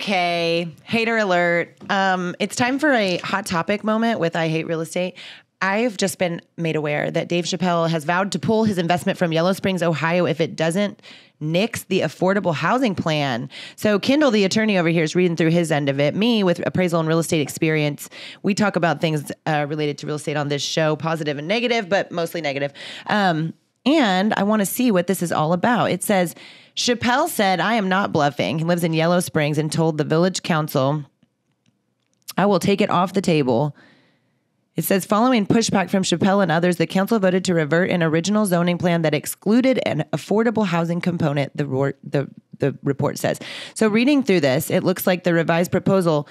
Okay, hater alert. It's time for a hot topic moment with I Hate Real Estate. I've just been made aware that Dave Chappelle has vowed to pull his investment from Yellow Springs, Ohio, if it doesn't nix the affordable housing plan. So Kendall, the attorney over here, is reading through his end of it. Me, with appraisal and real estate experience, we talk about things related to real estate on this show, positive and negative, but mostly negative. And I want to see what this is all about. It says, Chappelle said, I am not bluffing. He lives in Yellow Springs and told the village council, I will take it off the table. It says, following pushback from Chappelle and others, the council voted to revert an original zoning plan that excluded an affordable housing component, the report says. So reading through this, it looks like the revised proposal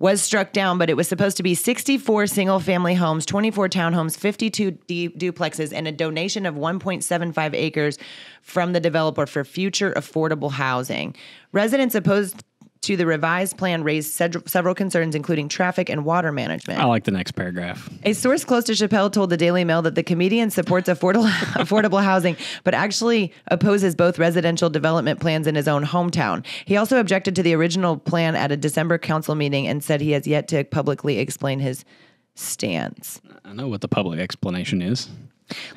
was struck down, but it was supposed to be 64 single-family homes, 24 townhomes, 52 duplexes, and a donation of 1.75 acres from the developer for future affordable housing. Residents opposed to the revised plan raised several concerns, including traffic and water management. I like the next paragraph. A source close to Chappelle told the Daily Mail that the comedian supports affordable housing, but actually opposes both residential development plans in his own hometown. He also objected to the original plan at a December council meeting and said he has yet to publicly explain his stance. I know what the public explanation is.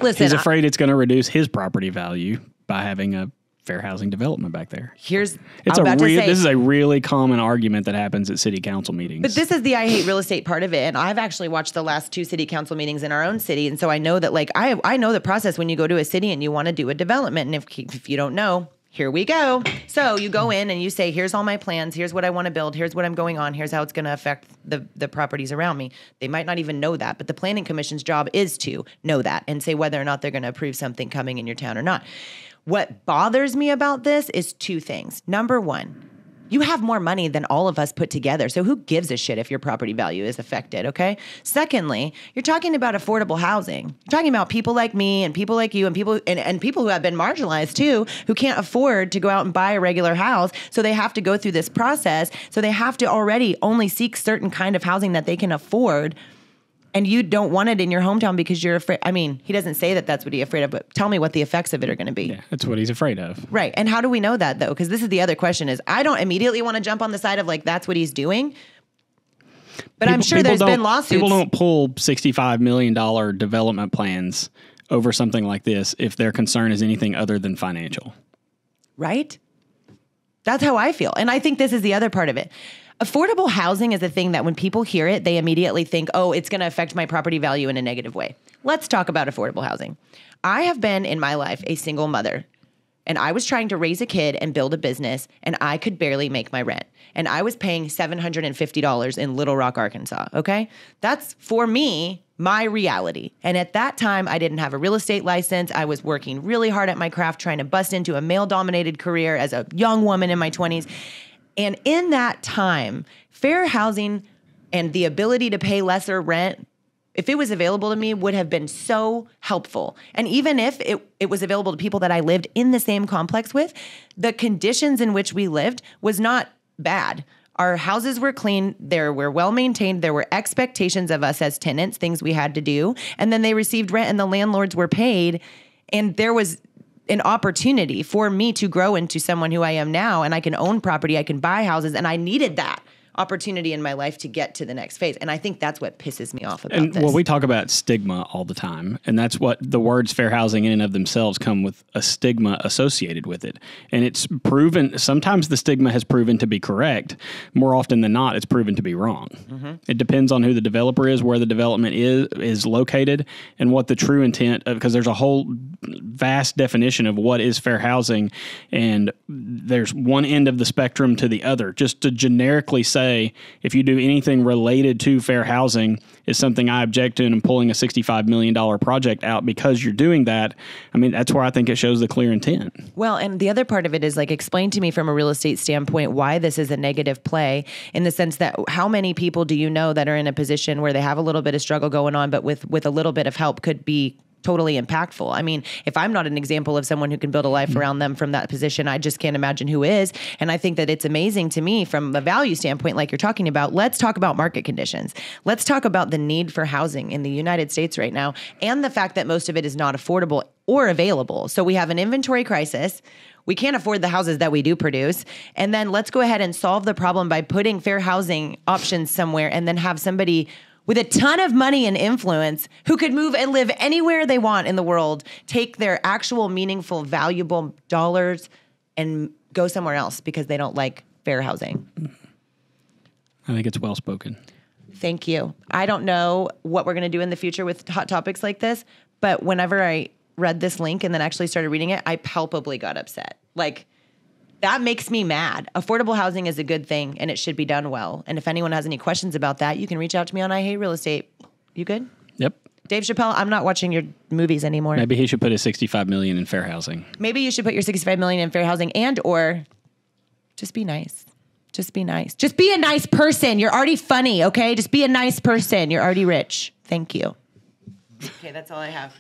Listen, he's afraid it's going to reduce his property value by having a fair housing development back there. This is a really common argument that happens at city council meetings. But this is the I hate real estate part of it. And I've actually watched the last 2 city council meetings in our own city. And so I know that I know the process when you go to a city and you want to do a development. And if you don't know, here we go. So you go in and you say, here's all my plans. Here's what I want to build. Here's what I'm going on. Here's how it's going to affect the properties around me. They might not even know that, but the planning commission's job is to know that and say whether or not they're going to approve something coming in your town or not. What bothers me about this is 2 things. Number 1, you have more money than all of us put together. So who gives a shit if your property value is affected, okay? Secondly, you're talking about affordable housing. You're talking about people like me and people like you and people who have been marginalized too, who can't afford to go out and buy a regular house. So they have to go through this process. So they have to already only seek certain kind of housing that they can afford. And you don't want it in your hometown because you're afraid. I mean, he doesn't say that that's what he's afraid of, but tell me what the effects of it are going to be. Yeah, that's what he's afraid of. Right. And how do we know that, though? Because this is the other question is, I don't immediately want to jump on the side of that's what he's doing. But I'm sure there's been lawsuits. People don't pull $65 million development plans over something like this if their concern is anything other than financial. Right? That's how I feel. And I think this is the other part of it. Affordable housing is a thing that when people hear it, they immediately think, oh, it's going to affect my property value in a negative way. Let's talk about affordable housing. I have been in my life a single mother, and I was trying to raise a kid and build a business, and I could barely make my rent. And I was paying $750 in Little Rock, Arkansas, okay? That's, for me, my reality. And at that time, I didn't have a real estate license. I was working really hard at my craft, trying to bust into a male-dominated career as a young woman in my 20s. And in that time, fair housing and the ability to pay lesser rent, if it was available to me, would have been so helpful. And even if it was available to people that I lived in the same complex with, the conditions in which we lived was not bad. Our houses were clean. They were well maintained. There were expectations of us as tenants, things we had to do. And then they received rent and the landlords were paid. And there was an opportunity for me to grow into someone who I am now, and I can own property, I can buy houses, and I needed that opportunity in my life to get to the next phase. And I think that's what pisses me off about this. Well, we talk about stigma all the time, and that's what the words fair housing in and of themselves come with a stigma associated with it. And it's proven, sometimes the stigma has proven to be correct. More often than not, it's proven to be wrong. Mm-hmm. It depends on who the developer is, where the development is located, and what the true intent of, because there's a whole vast definition of what is fair housing, and there's one end of the spectrum to the other. Just to generically say, if you do anything related to fair housing is something I object to, and I'm pulling a $65 million project out because you're doing that, I mean, that's where I think it shows the clear intent. Well, and the other part of it is explain to me from a real estate standpoint why this is a negative play, in the sense that how many people do you know that are in a position where they have a little bit of struggle going on, but with a little bit of help could be totally impactful. I mean, if I'm not an example of someone who can build a life around them from that position, I just can't imagine who is. And I think that it's amazing to me from a value standpoint, like you're talking about. Let's talk about market conditions. Let's talk about the need for housing in the United States right now, and the fact that most of it is not affordable or available. So we have an inventory crisis. we can't afford the houses that we do produce. And then let's go ahead and solve the problem by putting fair housing options somewhere and then have somebody with a ton of money and influence who could move and live anywhere they want in the world, take their actual meaningful, valuable dollars and go somewhere else because they don't like fair housing. I think it's well spoken. Thank you. I don't know what we're going to do in the future with hot topics like this, but whenever I read this link and then actually started reading it, I palpably got upset. Like, that makes me mad. Affordable housing is a good thing and it should be done well. And if anyone has any questions about that, you can reach out to me on I Hate Real Estate. You good? Yep. Dave Chappelle, I'm not watching your movies anymore. Maybe he should put his $65 million in fair housing. Maybe you should put your $65 million in fair housing and or just be nice. Just be nice. Just be a nice person. You're already funny, okay? Just be a nice person. You're already rich. Thank you. Okay, that's all I have.